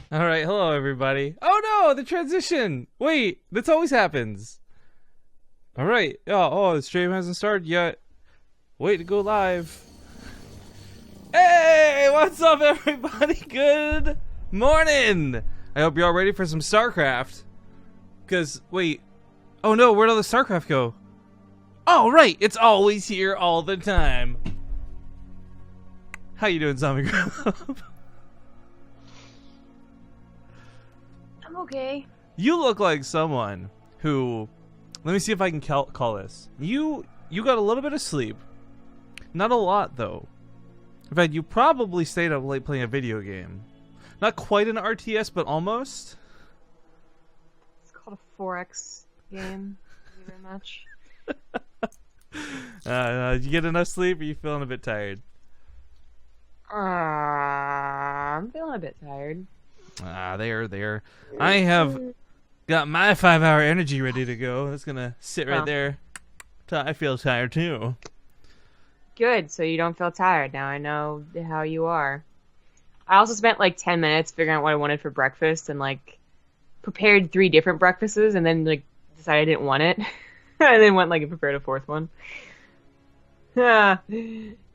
All right, hello everybody. Oh no, the transition. Wait, this always happens. All right. Oh, the stream hasn't started yet. Wait to go live. Hey, what's up, everybody? Good morning. I hope you're all ready for some StarCraft. Cause wait, oh no, where'd all the StarCraft go? Oh right, it's always here all the time. How you doing, Zombie Grub? I'm okay. You look like someone who, let me see if I can call this. You got a little bit of sleep. Not a lot, though. In fact, you probably stayed up late playing a video game. Not quite an RTS, but almost. It's called a 4X game. Thank you very much. Did you get enough sleep, or are you feeling a bit tired? I'm feeling a bit tired. There. I have got my 5-hour energy ready to go. It's gonna sit right there. I feel tired too. Good, so you don't feel tired. Now I know how you are. I also spent like 10 minutes figuring out what I wanted for breakfast and like prepared 3 different breakfasts and then like decided I didn't want it. And then went like and prepared a 4th one.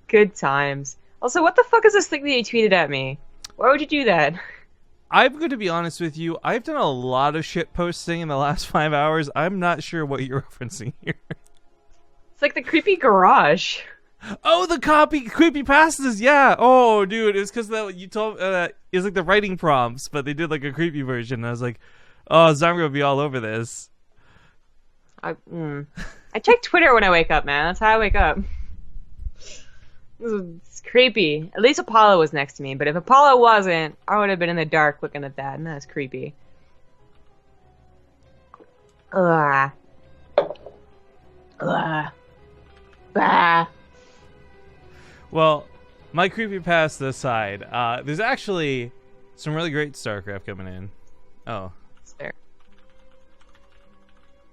Good times. Also, what the fuck is this thing that you tweeted at me? Why would you do that? I'm going to be honest with you. I've done a lot of shit posting in the last 5 hours. I'm not sure what you're referencing here. It's like the creepy garage. Oh, the creepy pastas. Yeah. Oh, dude, it was because that you told it was like the writing prompts, but they did like a creepy version. And I was like, oh, Zombie will be all over this. I check Twitter when I wake up, man. That's how I wake up. It's creepy. At least Apollo was next to me, but if Apollo wasn't, I would have been in the dark looking at that, and that's creepy. Ugh. Ugh. Bah. Well, my creepypasta aside, there's actually some really great StarCraft coming in. Oh. Is there?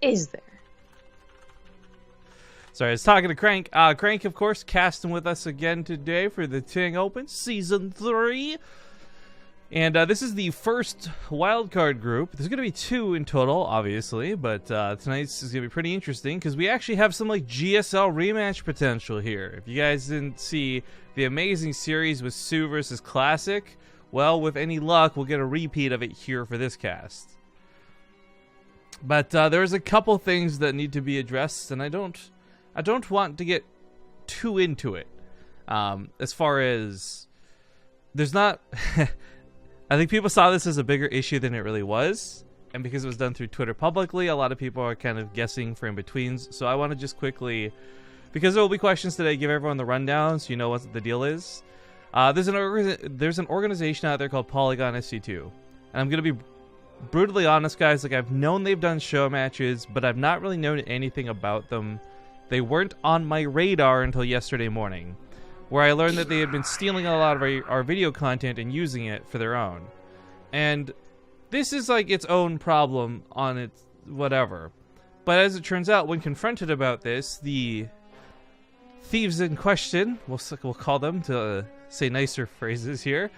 Is there? Sorry, I was talking to Crank. Crank, of course, casting with us again today for the TING Open Season 3. And this is the first wildcard group. There's going to be 2 in total, obviously, but tonight's is going to be pretty interesting because we actually have some like GSL rematch potential here. If you guys didn't see the amazing series with soO versus Classic, well, with any luck, we'll get a repeat of it here for this cast. But there's a couple things that need to be addressed, and I don't want to get too into it. As far as there's not I think people saw this as a bigger issue than it really was, and because it was done through Twitter publicly, a lot of people are kind of guessing for in-betweens. So I want to just quickly, because there will be questions today, give everyone the rundown so you know what the deal is. There's an organization out there called Polygon SC2, and I'm going to be brutally honest, guys. Like, I've known they've done show matches, but I've not really known anything about them. They weren't on my radar until yesterday morning, where I learned that they had been stealing a lot of our video content and using it for their own. And this is like its own problem on its whatever. But as it turns out, when confronted about this, the thieves in question, we'll call them to say nicer phrases here,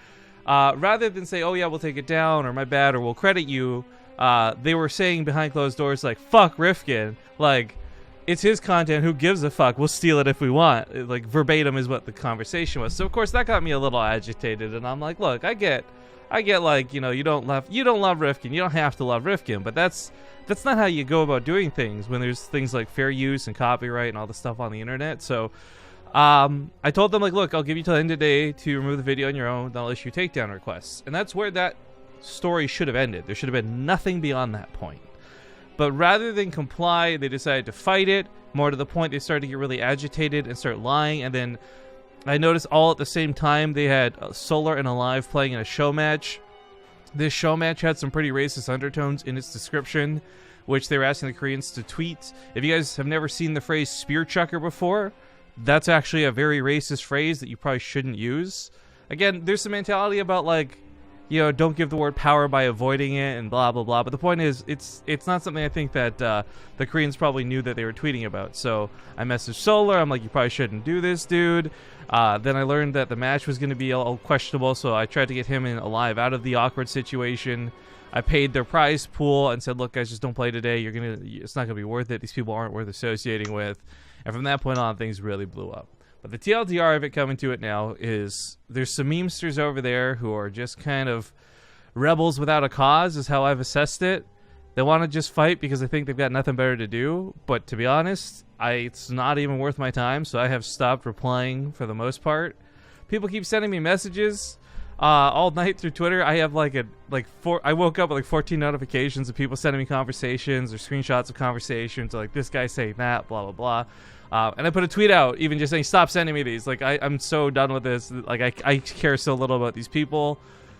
rather than say, oh yeah, we'll take it down, or my bad, or we'll credit you, they were saying behind closed doors, like, fuck Rifkin, like, it's his content, who gives a fuck, we'll steal it if we want. Like, verbatim is what the conversation was. So of course that got me a little agitated, and I'm like, look, I get like, you know, you don't love Rifkin, you don't have to love Rifkin, but that's not how you go about doing things when there's things like fair use and copyright and all the stuff on the internet. So I told them, like, look, I'll give you till the end of the day to remove the video on your own, then I'll issue takedown requests. And that's where that story should have ended. There should have been nothing beyond that point. But rather than comply, they decided to fight it. More to the point, they started to get really agitated and start lying. And then I noticed all at the same time they had Solar and Alive playing in a show match. This show match had some pretty racist undertones in its description, which they were asking the Koreans to tweet. If you guys have never seen the phrase spear chucker before, that's actually a very racist phrase that you probably shouldn't use. Again, there's some mentality about, like, don't give the word power by avoiding it and blah, blah, blah. But the point is, it's not something I think that the Koreans probably knew that they were tweeting about. So I messaged Solar. I'm like, you probably shouldn't do this, dude. Then I learned that the match was going to be all questionable, so I tried to get him in alive out of the awkward situation. I paid their prize pool and said, look, guys, just don't play today. It's not going to be worth it. These people aren't worth associating with. And from that point on, things really blew up. But the TLDR of it coming to it now is there's some memesters over there who are just kind of rebels without a cause is how I've assessed it. They want to just fight because they think they've got nothing better to do. But to be honest, it's not even worth my time, so I have stopped replying for the most part. People keep sending me messages all night through Twitter. I have I woke up with like 14 notifications of people sending me conversations or screenshots of conversations, like this guy saying that, blah, blah, blah. And I put a tweet out even just saying, stop sending me these. Like, I'm so done with this. Like, I care so little about these people.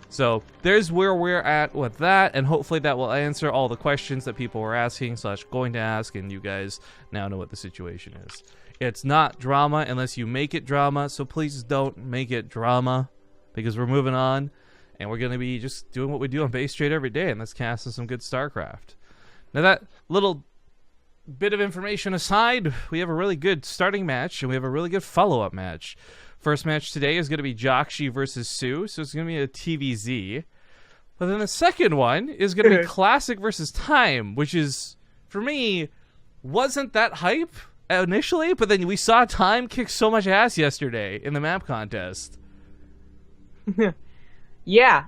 So there's where we're at with that, and hopefully that will answer all the questions that people were asking / going to ask, and you guys now know what the situation is. It's not drama unless you make it drama, so please don't make it drama, because we're moving on, and we're going to be just doing what we do on Base Trade every day, and that's casting some good StarCraft. Now that little bit of information aside, we have a really good starting match, and we have a really good follow-up match. First match today is going to be Jockshi versus soO, so it's going to be a TVZ. But then the second one is going to be Classic versus Time, which is, for me, wasn't that hype initially, but then we saw Time kick so much ass yesterday in the map contest. Yeah.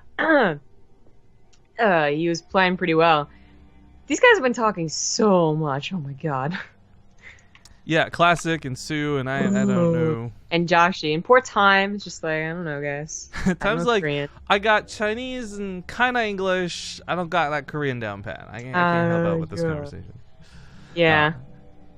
He was playing pretty well. These guys have been talking so much. Oh my god. Yeah, Classic and soO, and I don't know. And Jockshi. And poor Time is just like, I don't know, guys. Time's like, Korean. I got Chinese and kind of English. I don't got that Korean down pat. I can't help out with this conversation. Yeah.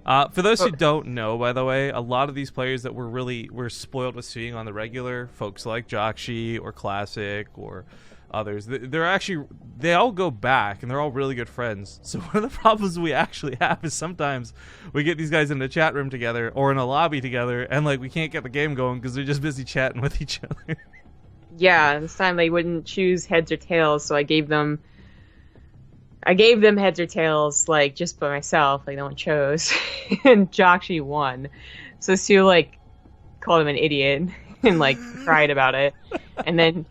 For those who don't know, by the way, a lot of these players that we're spoiled with seeing on the regular, folks like Jockshi or Classic or others, they all go back and they're all really good friends. So one of the problems we actually have is sometimes we get these guys in a chat room together or in a lobby together, and like we can't get the game going because they're just busy chatting with each other. Yeah, this time they wouldn't choose heads or tails, so I gave them heads or tails, like, just by myself, like no one chose. And Jockshi won. So soO like called him an idiot and like cried about it. And then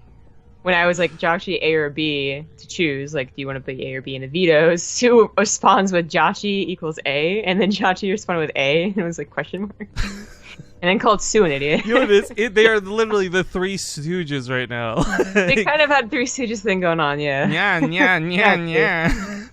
when I was like, Jockshi A or B to choose, like, do you want to play A or B in the vetoes? soO responds with Jockshi equals A, and then Jockshi responded with A, and it was like question mark. And then called soO an idiot. You know what it is? They are literally the Three Stooges right now. They kind of had Three Stooges thing going on, yeah. Yeah.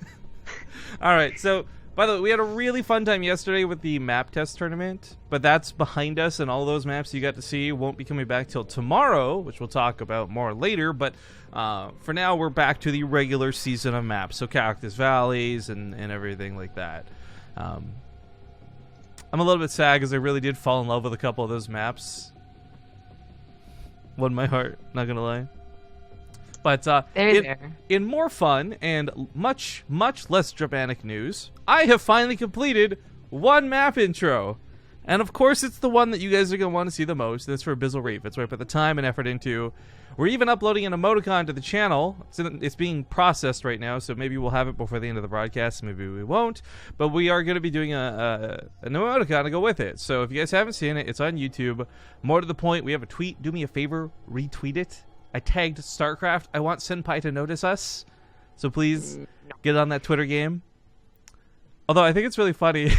All right, so by the way, we had a really fun time yesterday with the map test tournament, but that's behind us, and all those maps you got to see won't be coming back till tomorrow, which we'll talk about more later. But for now, we're back to the regular season of maps, so Cactus Valleys and everything like that. I'm a little bit sad because I really did fall in love with a couple of those maps. Won my heart, not gonna lie. But in more fun and much, much less dramatic news, I have finally completed one map intro. And of course, it's the one that you guys are going to want to see the most. That's for Abyssal Reef. It's where I put the time and effort into. We're even uploading an emoticon to the channel. It's being processed right now, so maybe we'll have it before the end of the broadcast. Maybe we won't. But we are going to be doing an emoticon to go with it. So if you guys haven't seen it, it's on YouTube. More to the point, we have a tweet. Do me a favor, retweet it. I tagged StarCraft. I want Senpai to notice us. So please get on that Twitter game. Although I think it's really funny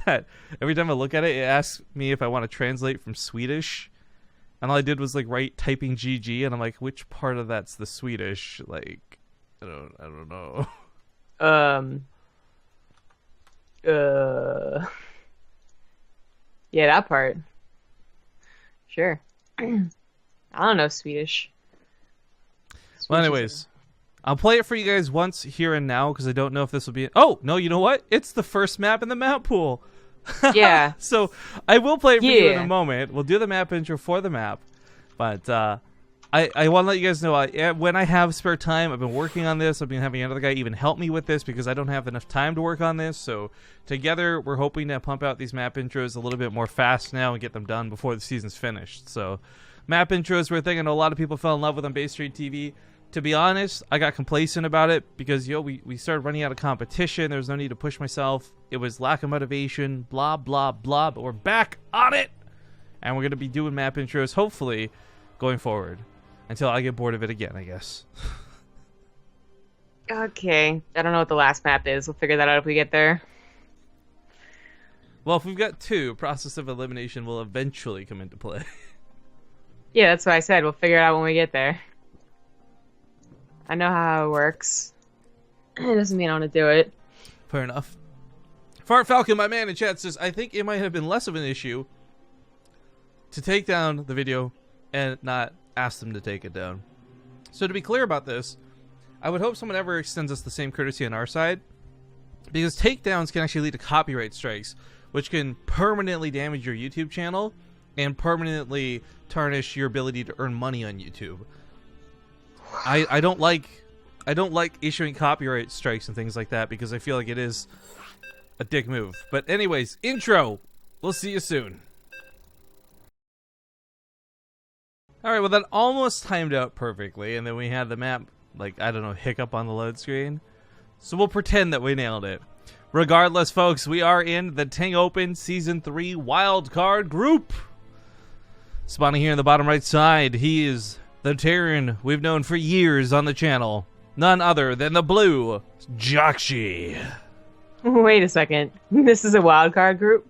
that every time I look at it, it asks me if I want to translate from Swedish. And all I did was like typing GG, and I'm like, which part of that's the Swedish? Like, I don't know. Yeah, that part. Sure. I don't know Swedish. Well, anyways, I'll play it for you guys once here and now because I don't know if this will be. Oh no, you know what? It's the first map in the map pool. Yeah. So I will play it for you in a moment. We'll do the map intro for the map, but I want to let you guys know when I have spare time, I've been working on this. I've been having another guy even help me with this because I don't have enough time to work on this. So together, we're hoping to pump out these map intros a little bit more fast now and get them done before the season's finished. So map intros were a thing I know a lot of people fell in love with on BaseTradeTV. to be honest, I got complacent about it because, we started running out of competition. There was no need to push myself. It was lack of motivation, blah, blah, blah. But we're back on it. And we're going to be doing map intros, hopefully, going forward. Until I get bored of it again, I guess. Okay. I don't know what the last map is. We'll figure that out if we get there. Well, if we've got 2, process of elimination will eventually come into play. Yeah, that's what I said. We'll figure it out when we get there. I know how it works. It doesn't mean I want to do it. Fair enough. Fart Falcon, my man in chat, says, I think it might have been less of an issue to take down the video and not ask them to take it down. So to be clear about this, I would hope someone ever extends us the same courtesy on our side, because takedowns can actually lead to copyright strikes, which can permanently damage your YouTube channel and permanently tarnish your ability to earn money on YouTube. I don't like issuing copyright strikes and things like that because I feel like it is a dick move. But anyways, intro. We'll see you soon. Alright, well that almost timed out perfectly, and then we had the map, like, I don't know, hiccup on the load screen. So we'll pretend that we nailed it. Regardless, folks, we are in the TING Open Season 3 Wildcard Group. Spawning here in the bottom right side, he is the Terran we've known for years on the channel. None other than the blue Jockshi. Wait a second. This is a wildcard group?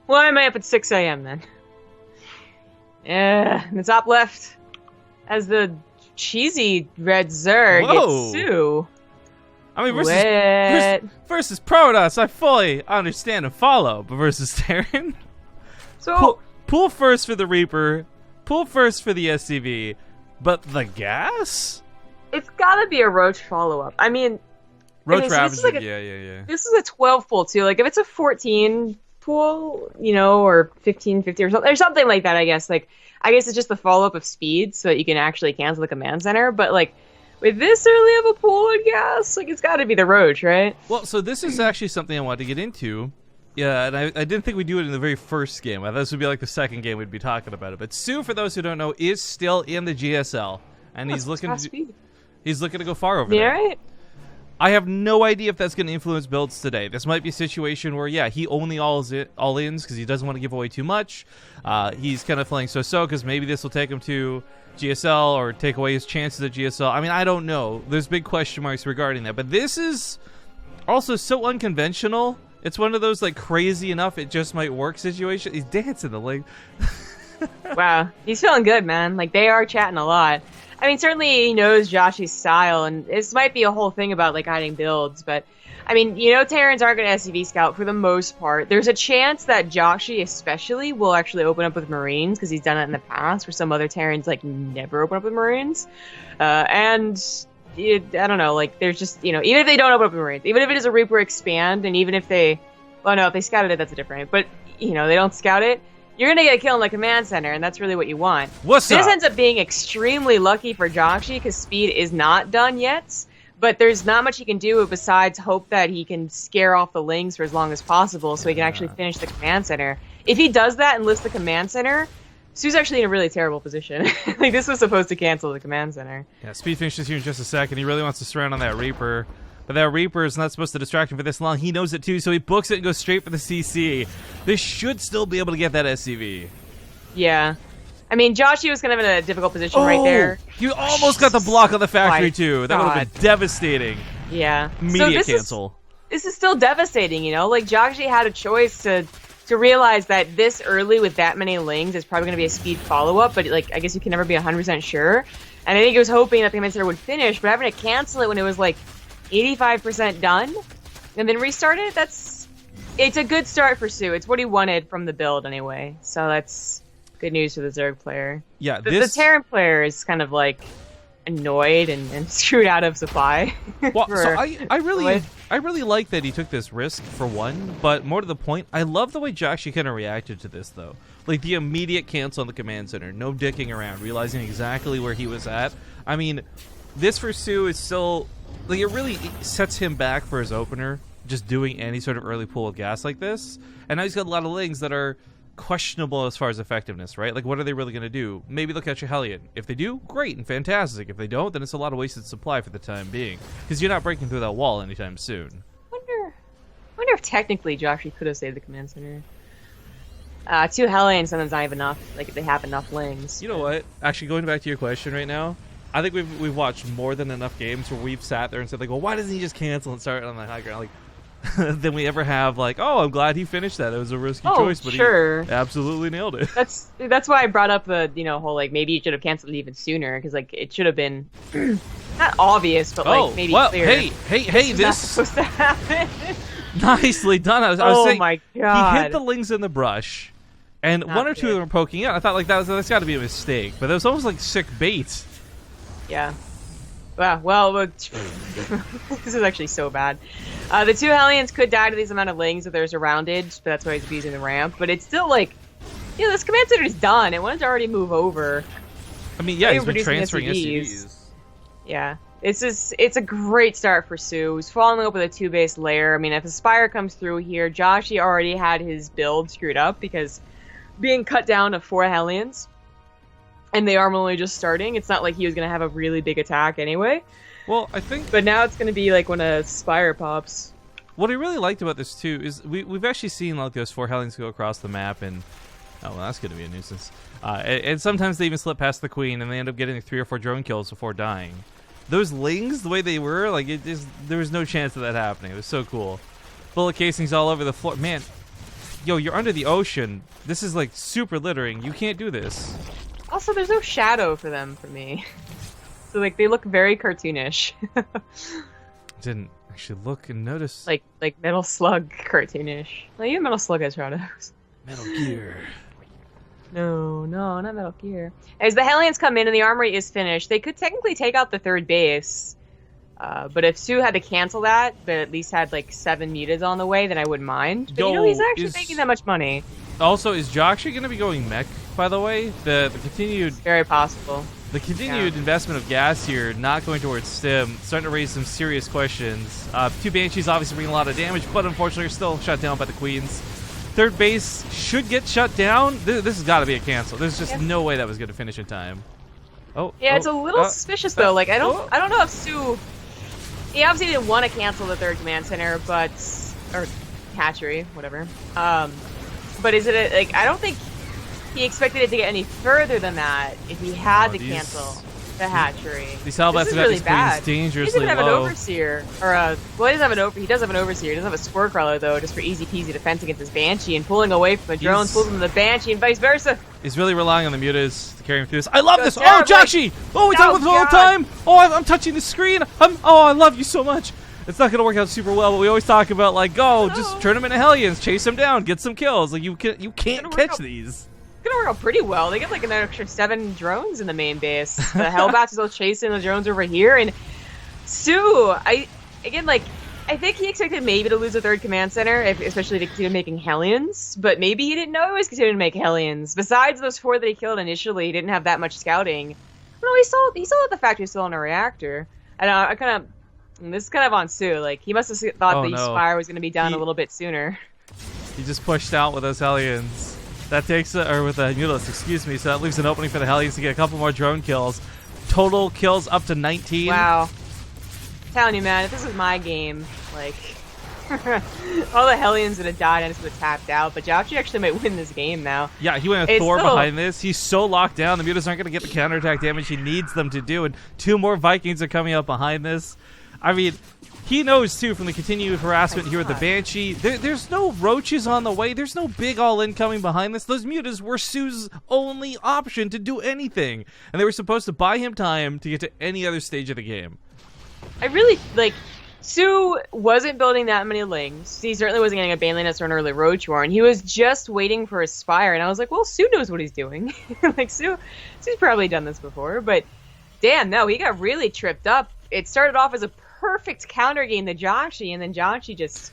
Why am I up at 6 a.m. then? In the top left, as the cheesy red Zerg, it's soO. I mean, versus Protoss, I fully understand and follow, but versus Terran? So, pull first for the Reaper, pull first for the SCV, but the gas? It's gotta be a Roach follow-up. I mean, Roach so Ravager, yeah. This is a 12 pool, too. Like, if it's a 14 pool, or 15, 50 or something like that, I guess. Like, I guess it's just the follow-up of speed so that you can actually cancel the command center. But, like, with this early of a pool of gas, like, it's gotta be the Roach, right? Well, so this is actually something I wanted to get into. Yeah, and I didn't think we'd do it in the very first game. I thought this would be like the second game we'd be talking about it. But soO, for those who don't know, is still in the GSL, and he's looking to go far over there. Right? I have no idea if that's going to influence builds today. This might be a situation where, yeah, he only all-ins because he doesn't want to give away too much. He's kind of playing soO because maybe this will take him to GSL or take away his chances at GSL. I mean, I don't know. There's big question marks regarding that. But this is also so unconventional. It's one of those, like, crazy enough it just might work situation. He's dancing the leg. Wow. He's feeling good, man. Like, they are chatting a lot. I mean, certainly he knows Josh's style, and this might be a whole thing about, like, hiding builds, but, I mean, Terrans aren't going to SCV scout for the most part. There's a chance that Jockshi especially will actually open up with Marines, because he's done it in the past, where some other Terrans, like, never open up with Marines. I don't know, like, there's just, even if they don't open up with Marines, even if it is a Reaper expand, and even if they, well, no, if they scouted it, that's a different, but, they don't scout it, you're going to get a kill in the command center, and that's really what you want. This ends up being extremely lucky for Jockshi, because speed is not done yet, but there's not much he can do besides hope that he can scare off the Lings for as long as possible so he can actually finish the command center. If he does that and lifts the command center, soO's actually in a really terrible position. Like, this was supposed to cancel the command center. Yeah, speed finishes here in just a second. He really wants to surround on that Reaper. But that Reaper is not supposed to distract him for this long. He knows it too, so he books it and goes straight for the CC. This should still be able to get that SCV. Yeah. I mean, Jockshi was kind of in a difficult position right there. You almost got the block on the factory too. That would have been devastating. Yeah. Immediate cancel. This is still devastating, Like, Jockshi had a choice to realize that this early with that many Lings is probably going to be a speed follow-up, but, like, I guess you can never be 100% sure. And I think he was hoping that the command center would finish, but having to cancel it when it was, like, 85% done, and then restart it, it's a good start for soO. It's what he wanted from the build anyway, so that's good news for the Zerg player. Yeah, the Terran player is kind of, like, annoyed and screwed out of supply. Well, so I really like that he took this risk, for one, but more to the point, I love the way Jockshi kind of reacted to this, though. Like, the immediate cancel on the command center, no dicking around, realizing exactly where he was at. I mean, this for soO is still, like, it really sets him back for his opener, just doing any sort of early pull of gas like this. And now he's got a lot of Lings that are questionable as far as effectiveness, right? Like, what are they really going to do? Maybe they'll catch a Hellion. If they do, great and fantastic. If they don't, then it's a lot of wasted supply for the time being, because you're not breaking through that wall anytime soon. Wonder if technically Jockshi could have saved the command center. 2 Hellions sometimes not even enough. Like, if they have enough lings. You know what? Actually, going back to your question right now, I think we've watched more than enough games where we've sat there and said, like, well, why doesn't he just cancel and start on the high ground? Like, than we ever have, like, oh, I'm glad he finished that. It was a risky choice, but sure. He absolutely nailed it. That's why I brought up the, whole, like, maybe you should have canceled it even sooner, because, like, it should have been not obvious, but, like, maybe clear. Hey, this not supposed to happen. Nicely done. I was saying, my God. He hit the lings in the brush, and Not one or two of them were poking out. I thought, like, that's got to be a mistake, but it was almost like sick bait. Yeah. Wow, well, this is actually so bad. The 2 Hellions could die to these amount of lings if there's a roundage, but that's why he's using the ramp. But it's still like, this command center is done. It wanted to already move over. I mean, yeah, he's been transferring SCVs. Yeah, it's a great start for soO. He's following up with a 2-base layer. I mean, if a Spire comes through here, Jockshi already had his build screwed up because being cut down to 4 Hellions. And they are only just starting. It's not like he was going to have a really big attack anyway. Well, I think... But now it's going to be like when a Spire pops. What I really liked about this, too, is we've actually seen like those 4 Hellions go across the map, and... Oh, well, that's going to be a nuisance. And sometimes they even slip past the Queen, and they end up getting 3 or 4 drone kills before dying. Those lings, the way they were, like, there was no chance of that happening. It was so cool. Bullet casings all over the floor. Man, yo, you're under the ocean. This is, like, super littering. You can't do this. Also, there's no shadow for them for me. So, like, they look very cartoonish. Didn't actually look and notice. Like Metal Slug cartoonish. Like, even Metal Slug has shadows. Metal Gear. No, not Metal Gear. As the Hellions come in and the armory is finished, they could technically take out the 3rd base. But if soO had to cancel that, but at least had, like, 7 muteds on the way, then I wouldn't mind. But, he's actually making that much money. Also, is Jockshi going to be going mech, by the way? The continued... It's very possible. The continued investment of gas here, not going towards stim, starting to raise some serious questions. 2 Banshees obviously bring a lot of damage, but unfortunately are still shut down by the Queens. 3rd base should get shut down. This has got to be a cancel. There's just no way that was going to finish in time. It's a little suspicious, though. Like, I don't know if soO... He obviously didn't want to cancel the 3rd command center, but... Or hatchery, whatever. But is it I don't think he expected it to get any further than that if he had to cancel the hatchery. These Hellbats got these Queens dangerously low. He doesn't have an overseer, or he does have an he does have an overseer. He doesn't have a spore crawler though, just for easy peasy defense against his Banshee and pulling away from the drones, pulls from the Banshee and vice versa. He's really relying on the mutas to carry him through this. I love this. Oh, Jockshi! Oh, we talk with it all the time. Oh, I'm touching the screen. I love you so much. It's not going to work out super well, but we always talk about, like, just turn them into Hellions, chase them down, get some kills. Like, you can't catch these. It's going to work out pretty well. They get, like, an extra 7 drones in the main base. The Hellbats are still chasing the drones over here. And soO, I think he expected maybe to lose a 3rd command center, especially to continue making Hellions. But maybe he didn't know he was continuing to make Hellions. Besides those 4 that he killed initially, he didn't have that much scouting. No, he saw that the factory was still in a reactor. And this is kind of on soO. Like, he must have thought the Spire was going to be done a little bit sooner. He just pushed out with those Hellions. That takes with the Mutas, excuse me. So that leaves an opening for the Hellions to get a couple more drone kills. Total kills up to 19. Wow. I'm telling you, man, if this was my game, like, all the Hellions would have died and just would have tapped out. But Jockshi actually might win this game now. Yeah, he went with Thor behind this. He's so locked down. The Mutas aren't going to get the counterattack damage he needs them to do. And 2 more Vikings are coming up behind this. I mean, he knows, too, from the continued harassment here with the Banshee. There's no roaches on the way. There's no big all-in coming behind this. Those mutas were soO's only option to do anything. And they were supposed to buy him time to get to any other stage of the game. I really, soO wasn't building that many lings. He certainly wasn't getting a Baneliness or an early Roach Warren. He was just waiting for a Spire. And I was like, well, soO knows what he's doing. soO's probably done this before. But, damn, no, he got really tripped up. It started off as a perfect counter game to Jockshi, and then Jockshi just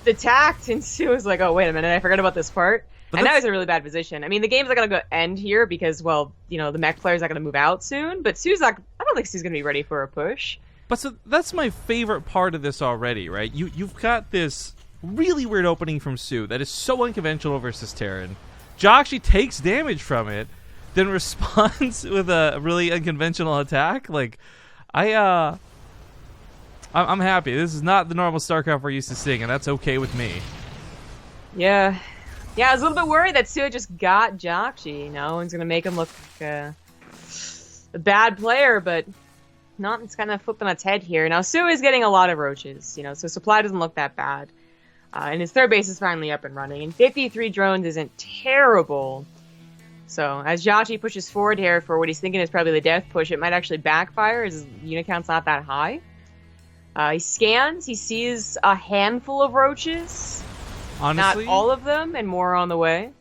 attacked, and soO was like, oh, wait a minute, I forgot about this part. And now he's in a really bad position. I mean, the game's not going to end here because, well, the mech player's not going to move out soon, but I don't think soO's going to be ready for a push. But so that's my favorite part of this already, right? You've got this Really weird opening from soO. That is so unconventional versus Terran. Jockshi takes damage from it, then responds with a really unconventional attack. Like, I'm happy. This is not the normal StarCraft we're used to seeing, and that's okay with me. Yeah. Yeah, I was a little bit worried that soO just got Jockshi, you know, and it's going to make him look like a bad player, but not. It's kind of flipped on its head here. Now, soO is getting a lot of roaches, you know, so supply doesn't look that bad. And his third base is finally up and running, and 53 drones isn't terrible. So, as Jockshi pushes forward here for what he's thinking is probably the death push, it might actually backfire, as his unit count's not that high. He scans, he sees a handful of roaches. Honestly, not all of them, and more on the way.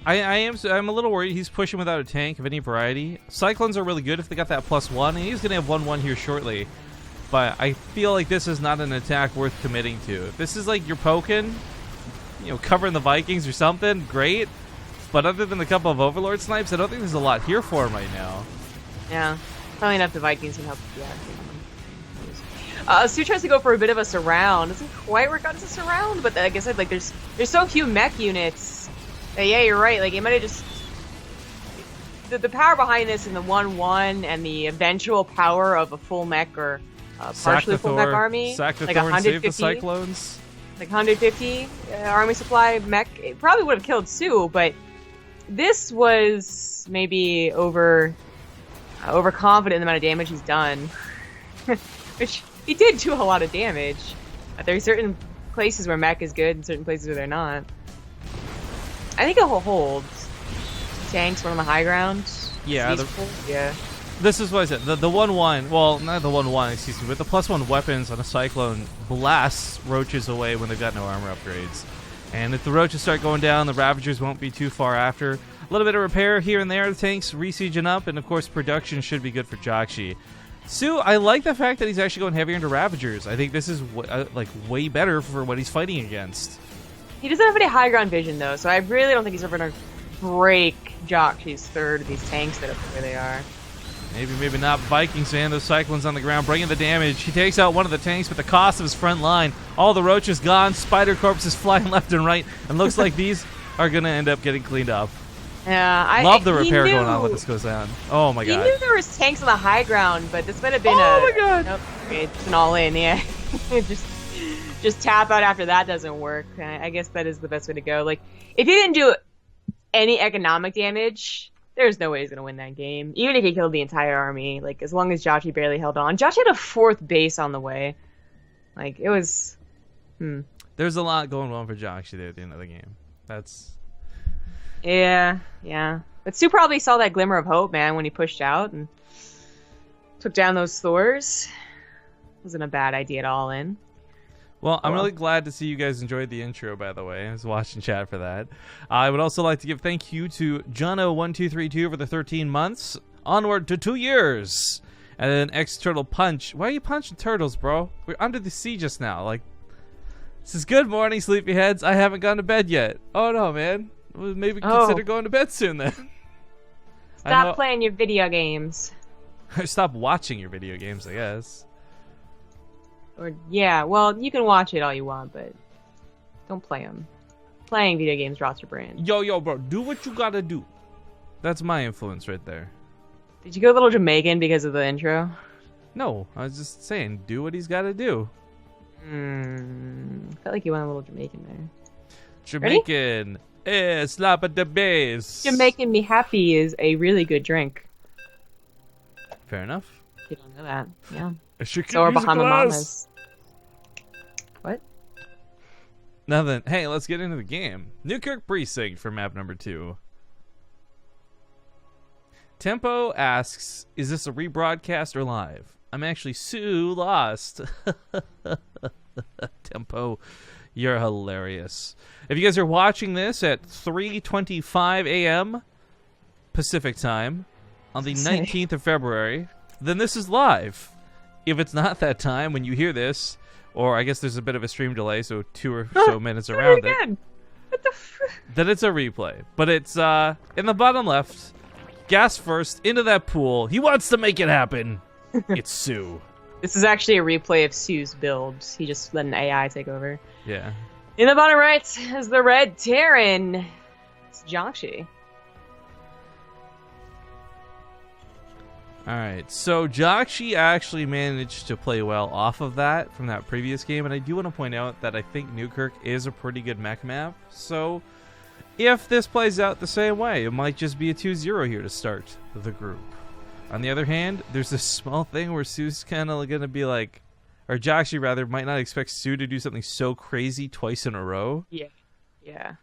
I'm a little worried he's pushing without a tank of any variety. Cyclones are really good if they got that +1, and he's going to have 1-1 here shortly. But I feel like this is not an attack worth committing to. If this is like you're poking, you know, covering the Vikings or something, great. But other than a couple of Overlord snipes, I don't think there's a lot here for him right now. Yeah, probably enough the Vikings can help. Yeah. soO tries to go for a bit of a surround. Doesn't quite work out as a surround, but like I said, like there's so few mech units. That, yeah, you're right. Like it might have just the power behind this and the 1-1 and the eventual power of a full mech or partially full mech army, like 150 Cyclones, like 150 army supply mech. It probably would have killed soO, but this was maybe overconfident in the amount of damage he's done, which. He did do a lot of damage. There are certain places where mech is good and certain places where they're not. I think he'll hold. Tanks, one on the high ground. Yeah. Yeah. This is what I said. The 1-1, well, not the 1-1, excuse me, but the +1 weapons on a Cyclone blasts roaches away when they've got no armor upgrades. And if the roaches start going down, the Ravagers won't be too far after. A little bit of repair here and there. The tanks re-sieging up, and of course production should be good for Jockshi. soO, I like the fact that he's actually going heavier into Ravagers. I think this is like way better for what he's fighting against. He doesn't have any high ground vision though, so I really don't think he's ever going to break Jockshi's third of these tanks that are where they are. Maybe not. Vikings, man. Those Cyclones on the ground bringing the damage. He takes out one of the tanks, but the cost of his front line. All the roaches gone. Spider corpses flying left and right, and looks like these are going to end up getting cleaned up. Yeah, I love the repair going on when this goes down. Oh my god. He knew there was tanks on the high ground, but this might have been my god. Nope, okay, it's an all in, yeah. just tap out after that doesn't work. I guess that is the best way to go. Like, if he didn't do any economic damage, there's no way he's gonna win that game. Even if he killed the entire army, like as long as Jockshi barely held on. Jockshi had a 4th base on the way. Like it was. There's a lot going on for Jockshi there at the end of the game. That's. Yeah. But soO probably saw that glimmer of hope, man, when he pushed out and took down those Thors. Wasn't a bad idea at all, in. Well, I'm really glad to see you guys enjoyed the intro, by the way. I was watching chat for that. I would also like to give thank you to Jono1232 for the 13 months. Onward to 2 years. And then X-Turtle Punch. Why are you punching turtles, bro? We're under the sea just now. Like, this is good morning, sleepyheads. I haven't gone to bed yet. Oh, no, man. Maybe consider going to bed soon then. Stop playing your video games. Stop watching your video games, I guess. Or yeah, well, you can watch it all you want, but don't play them. Playing video games rots your brain. Yo, bro, do what you gotta do. That's my influence right there. Did you go a little Jamaican because of the intro? No, I was just saying, do what he's gotta do. Felt like you went a little Jamaican there. Jamaican. Slap at the base. Jamaican Me Happy is a really good drink. Fair enough. You don't know that, yeah. So are Bahama Mamas. What? Nothing. Hey, let's get into the game. Newkirk Precinct for map number 2. Tempo asks, is this a rebroadcast or live? I'm actually soO lost. Tempo, you're hilarious. If you guys are watching this at 3:25 a.m. Pacific time on the 19th of February, then this is live. If it's not that time when you hear this, or I guess there's a bit of a stream delay, so 2 or so minutes around it, what the then it's a replay. But it's in the bottom left, gas first, into that pool. He wants to make it happen. It's soO. This is actually a replay of soO's build. He just let an AI take over. Yeah. In the bottom right is the red Terran. It's Jockshi. Alright, so Jockshi actually managed to play well off of that from that previous game, and I do want to point out that I think Newkirk is a pretty good mech map, so if this plays out the same way, it might just be a 2-0 here to start the group. On the other hand, there's this small thing where soO's kind of going to be like, or Jockshi rather, might not expect soO to do something so crazy twice in a row. Yeah.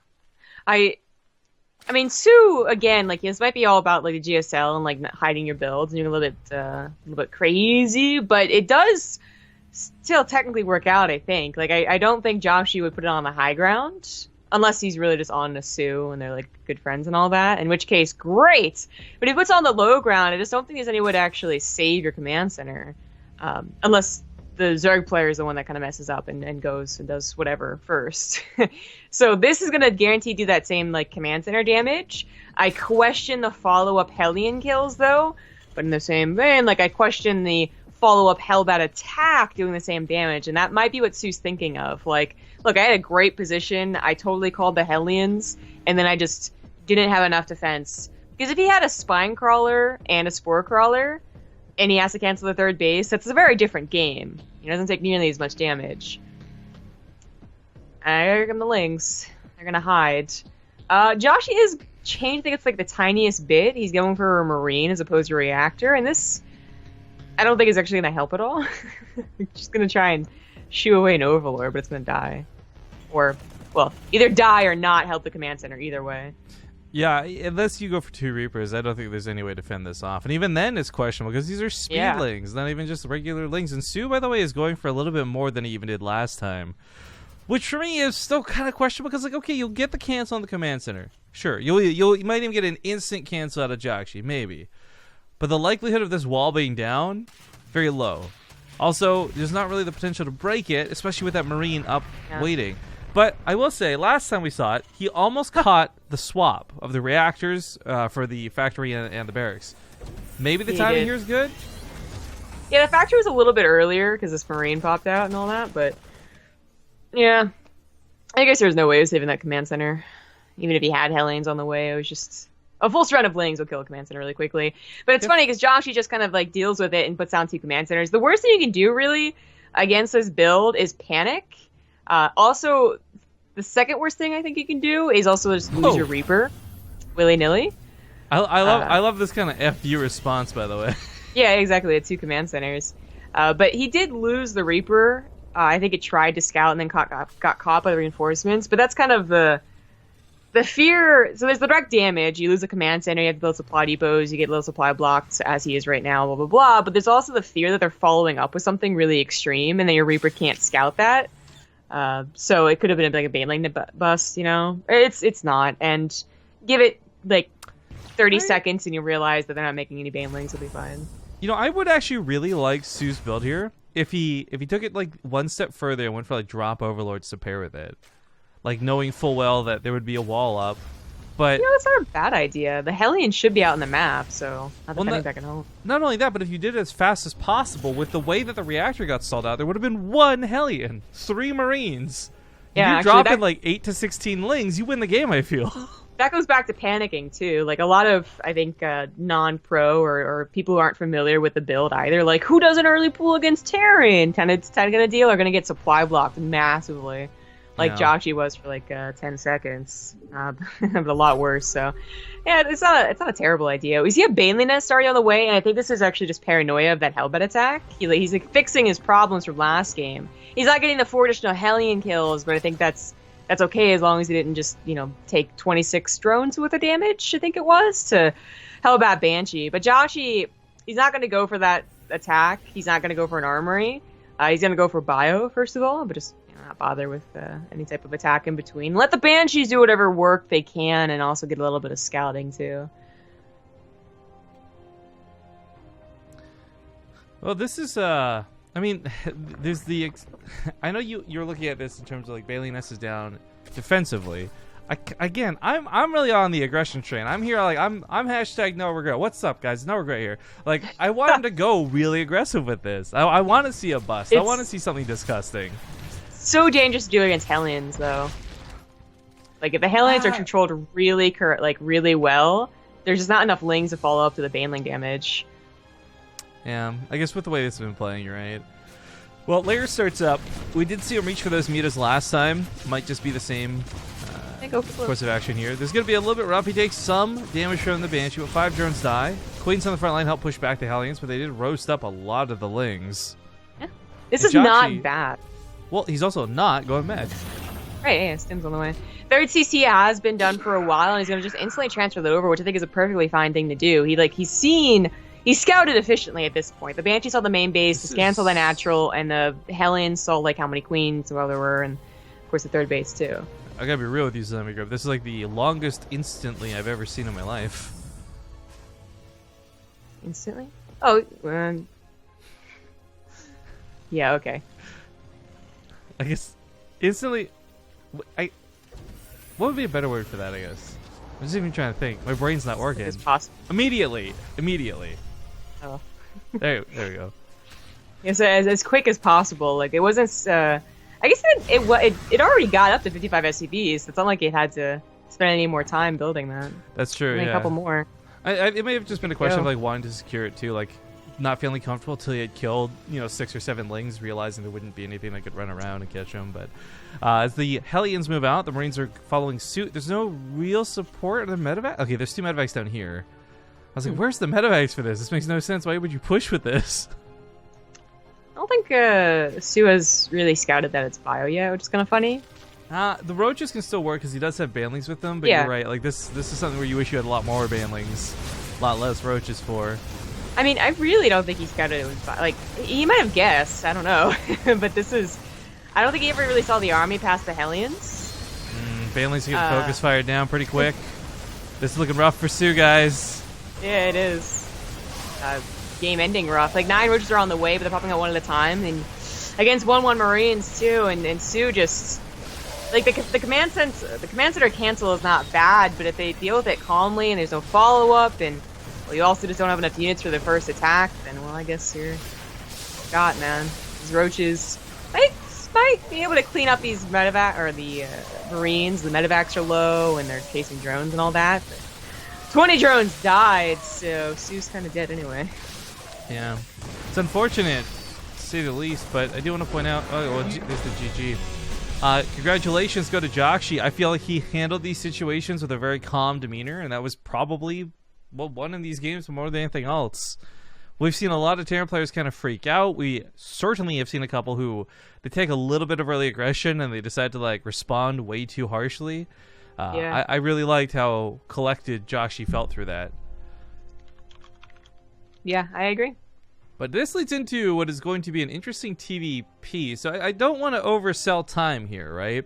I mean, soO again. Like, this might be all about like the GSL and like hiding your builds and you're a little bit crazy, but it does still technically work out. I think. Like, I don't think Jockshi would put it on the high ground unless he's really just on to soO and they're like good friends and all that. In which case, great. But if he puts it on the low ground, I just don't think there's any way to actually save your command center, unless the Zerg player is the one that kind of messes up and goes and does whatever first. So this is going to guarantee do that same like command center damage. I question the follow-up Hellion kills though, but in the same vein, like I question the follow-up Hellbat attack doing the same damage, and that might be what soO's thinking of. Like, look, I had a great position. I totally called the Hellions, and then I just didn't have enough defense. Because if he had a Spine Crawler and a Spore Crawler, and he has to cancel the third base, that's a very different game. He doesn't take nearly as much damage. Here come the Lings. They're gonna hide. Jockshi has changed, I think it's like the tiniest bit. He's going for a Marine as opposed to a Reactor, and this, I don't think is actually gonna help at all. Just gonna try and shoo away an Overlord, but it's gonna die. Or, well, either die or not help the command center, either way. Yeah, unless you go for 2 Reapers, I don't think there's any way to fend this off. And even then it's questionable because these are speedlings, not even just regular lings. And soO, by the way, is going for a little bit more than he even did last time. Which for me is still kind of questionable because, like, okay, you'll get the cancel on the command center. Sure, you might even get an instant cancel out of Jockshi, maybe. But the likelihood of this wall being down, very low. Also, there's not really the potential to break it, especially with that Marine up waiting. But I will say, last time we saw it, he almost caught the swap of the reactors for the factory and the barracks. Maybe the timing here is good? Yeah, the factory was a little bit earlier because this Marine popped out and all that, but yeah. I guess there's no way of saving that command center. Even if he had Hellions on the way, it was just... A full surround of Lings will kill a command center really quickly. But it's funny because Jockshi just kind of like deals with it and puts down 2 command centers. The worst thing you can do, really, against this build is panic. Also, the second worst thing I think you can do is also just lose your Reaper, willy-nilly. I love this kind of FU response, by the way. Yeah, exactly. The 2 command centers. But he did lose the Reaper. I think it tried to scout and then got caught by the reinforcements. But that's kind of the fear. So there's the direct damage. You lose a command center. You have to build supply depots. You get little supply blocks as he is right now. Blah blah blah. But there's also the fear that they're following up with something really extreme, and then your Reaper can't scout that. So it could have been like a Baneling bust, you know? It's not. And give it like 30 seconds and you realize that they're not making any Banelings, it'll be fine. You know, I would actually really like soO's build here if he took it like one step further and went for like drop Overlords to pair with it. Like knowing full well that there would be a wall up. But you know, that's not a bad idea. The Hellion should be out on the map, so not defending that can help. Not only that, but if you did it as fast as possible, with the way that the reactor got stalled out, there would have been 1 Hellion, 3 Marines. Yeah, you drop in like 8 to 16 Lings, you win the game, I feel. That goes back to panicking, too. Like, a lot of, I think, non-pro or people who aren't familiar with the build either, like, who does an early pool against Terran? Kind of gonna deal are gonna get supply blocked massively. Like Jockshi was for like 10 seconds, but a lot worse. So, yeah, it's not a terrible idea. We see a Baneling nest already on the way, and I think this is actually just paranoia of that Hellbat attack. He's like fixing his problems from last game. He's not getting the 4 additional Hellion kills, but I think that's okay as long as he didn't just take 26 drones worth of damage. I think it was to Hellbat Banshee. But Jockshi, he's not going to go for that attack. He's not going to go for an armory. He's going to go for bio first of all, but just not bother with any type of attack in between. Let the Banshees do whatever work they can and also get a little bit of scouting too. Well, this is I mean, there's the I know you're looking at this in terms of like Baneling Nest is down defensively. I'm really on the aggression train. I'm here like I'm hashtag no regret. What's up, guys? No regret here. Like I want him to go really aggressive with this. I want to see a bust. I want to see something disgusting. so dangerous to do against Hellions, though. Like, if the Hellions are controlled really really well, there's just not enough Lings to follow up to the Baneling damage. Yeah, I guess with the way this has been playing, you're right. Well, Lair starts up. We did see him reach for those mutas last time. Might just be the same course of action here. There's going to be a little bit rough. He takes some damage from the Banshee, but 5 drones die. Queens on the front line help push back the Hellions, but they did roast up a lot of the Lings. Yeah. This is not bad. Well, he's also not going mad. Right, yeah, Stim's on the way. Third CC has been done for a while, and he's going to just instantly transfer that over, which I think is a perfectly fine thing to do. He's scouted efficiently at this point. The Banshee saw the main base, the Scan saw the natural, and the Hellions saw like how many queens well there were, and of course the third base too. I gotta be real with you, Zombie Grove. This is like the longest instantly I've ever seen in my life. Instantly? Oh, yeah, okay. I guess instantly. What would be a better word for that? I guess I'm just even trying to think. My brain's not working. It's possible. Immediately. Oh. There we go. Yeah, so as quick as possible. Like it wasn't. I guess it already got up to 55 SCVs. So it's not like it had to spend any more time building that. That's true. Only yeah. A couple more. It may have just been a question of like wanting to secure it too, like not feeling comfortable till you had killed 6 or 7 Lings, realizing there wouldn't be anything that could run around and catch them. But as the Hellions move out, the Marines are following suit. There's no real support in the medevac. Okay, there's 2 medevacs down here. I was like, where's the medevacs for this? This makes no sense. Why would you push with this? I don't think soO has really scouted that it's bio yet, which is kind of funny. The Roaches can still work because he does have Banlings with them, but yeah. You're right. Like this is something where you wish you had a lot more Banlings, a lot less Roaches for. I mean, I really don't think he scouted it was bio. Like, he might have guessed, I don't know. But I don't think he ever really saw the army past the Hellions. Banlings get focus fired down pretty quick. This is looking rough for soO, guys. Yeah, it is. Game-ending rough. Like, 9 Roaches are on the way, but they're popping out one at a time. And against 1-1 Marines, too, and soO just... Like, the command center cancel is not bad, but if they deal with it calmly and there's no follow-up, and well, you also just don't have enough units for the first attack, then, well, I guess you're shot, man. These Roaches might be able to clean up these medevac, or the Marines. The medevacs are low, and they're chasing drones and all that. But 20 drones died, so soO's kind of dead anyway. Yeah. It's unfortunate, to say the least, but I do want to point out... Oh, well, there's the GG. Congratulations go to Jockshi. I feel like he handled these situations with a very calm demeanor, and that was probably one in these games more than anything else. We've seen a lot of Terran players kind of freak out. We certainly have seen a couple who they take a little bit of early aggression and they decide to like respond way too harshly. Yeah. I really liked how collected Jockshi felt through that. Yeah, I agree. But this leads into what is going to be an interesting TVP. So I don't want to oversell Time here, right?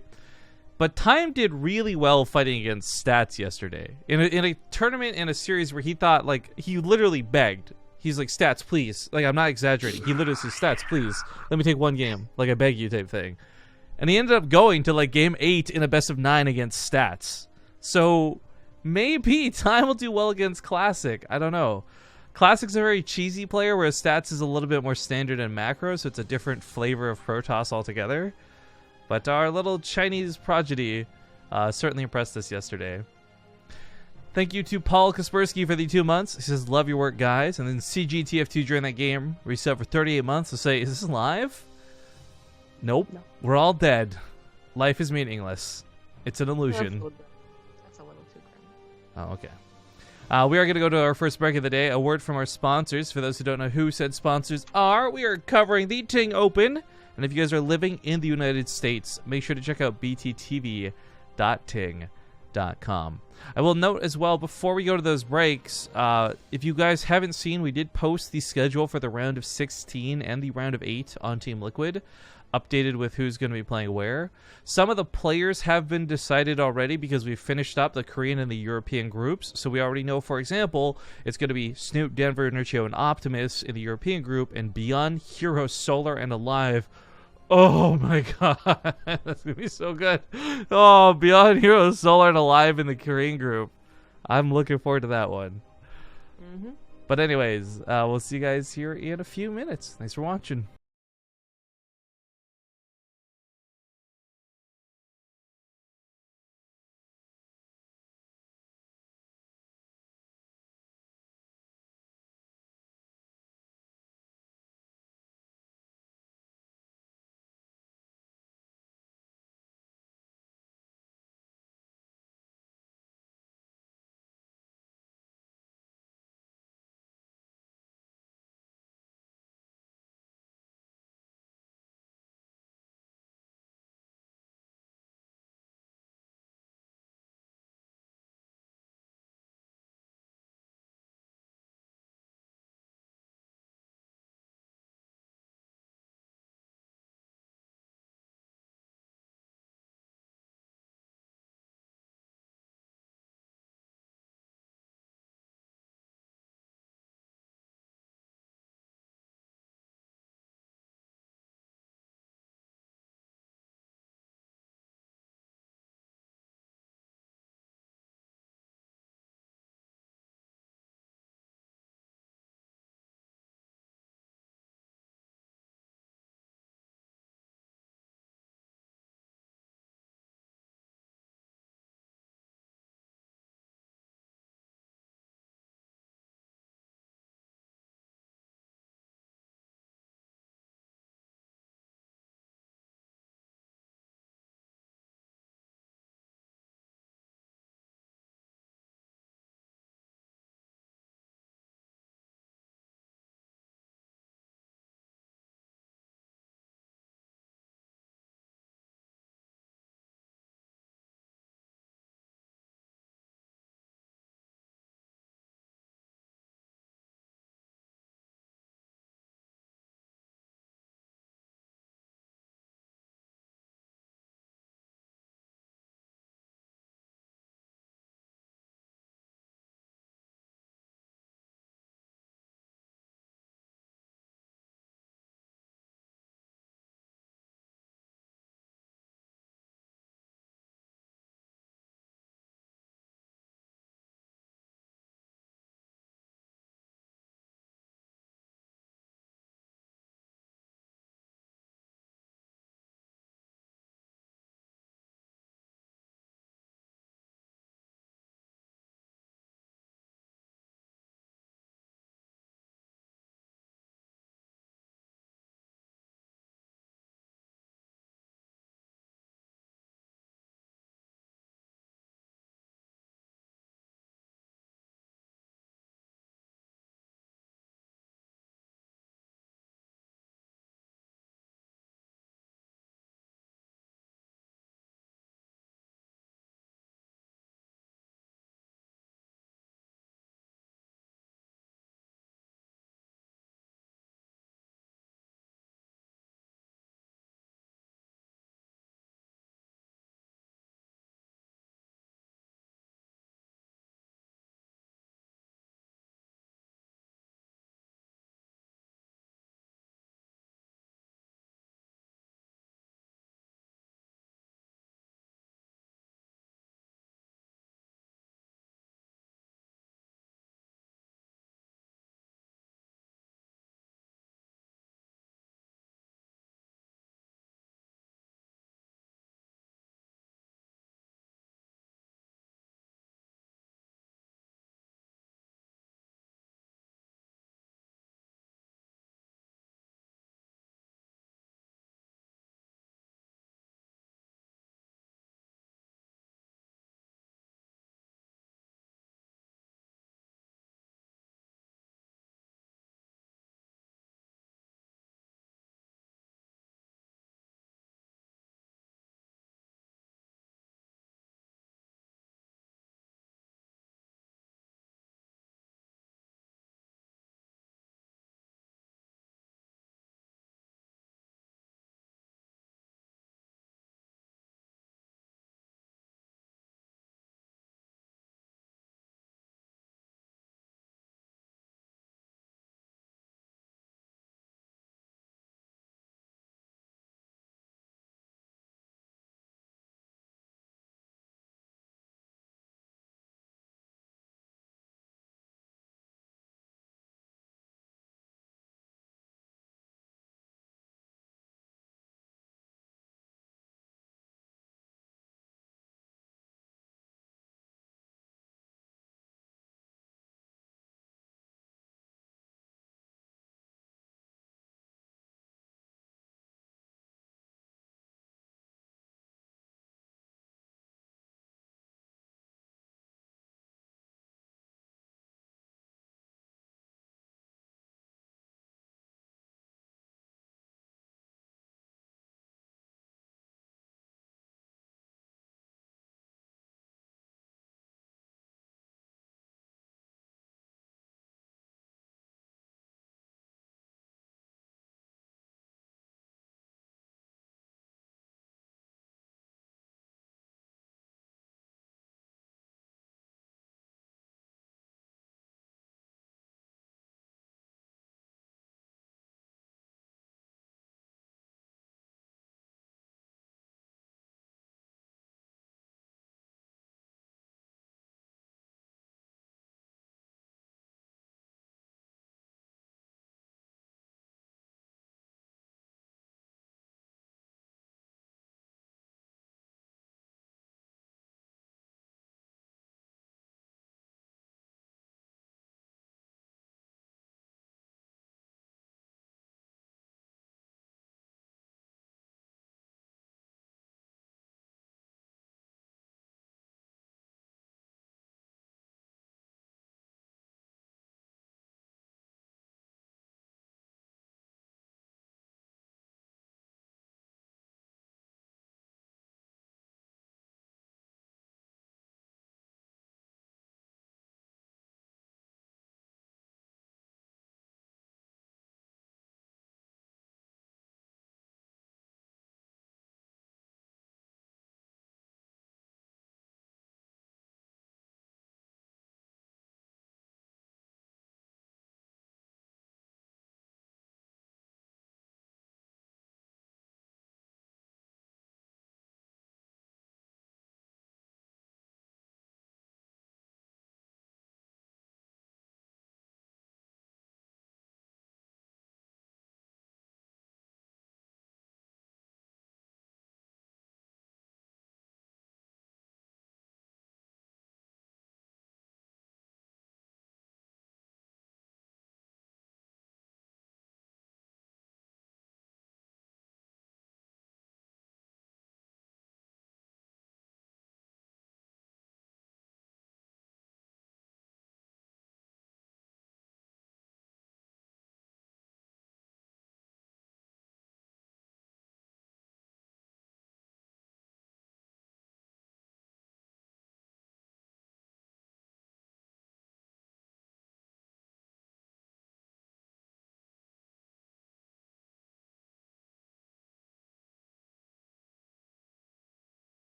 But Time did really well fighting against Stats yesterday. In a tournament and a series where he thought, like, he literally begged. He's like, Stats, please. Like, I'm not exaggerating. He literally says, Stats, please. Let me take one game. Like, I beg you type thing. And he ended up going to, like, game 8 in a best of 9 against Stats. So maybe Time will do well against Classic. I don't know. Classic's a very cheesy player, whereas Stats is a little bit more standard and macro, so it's a different flavor of Protoss altogether. But our little Chinese prodigy certainly impressed us yesterday. Thank you to Paul Kaspersky for the 2 months. He says, love your work, guys. And then CGTF2 during that game, reset for 38 months to say, is this live? Nope. No. We're all dead. Life is meaningless. It's an illusion. That's a little too grim. Oh, okay. We are going to go to our first break of the day. A word from our sponsors. For those who don't know who said sponsors are, we are covering the TING Open. And if you guys are living in the United States, make sure to check out bttv.ting.com. I will note as well, before we go to those breaks, if you guys haven't seen, we did post the schedule for the round of 16 and the round of 8 on Team Liquid, updated with who's going to be playing where. Some of the players have been decided already because we finished up the Korean and the European groups. So we already know, for example, it's going to be Snoop, Denver, Nurchio, and Optimus in the European group, and Beyond, Hero, Solar, and Alive. Oh my god, that's going to be so good. Oh, Beyond, Hero, Solar, and Alive in the Korean group. I'm looking forward to that one. Mm-hmm. But anyways, we'll see you guys here in a few minutes. Thanks for watching.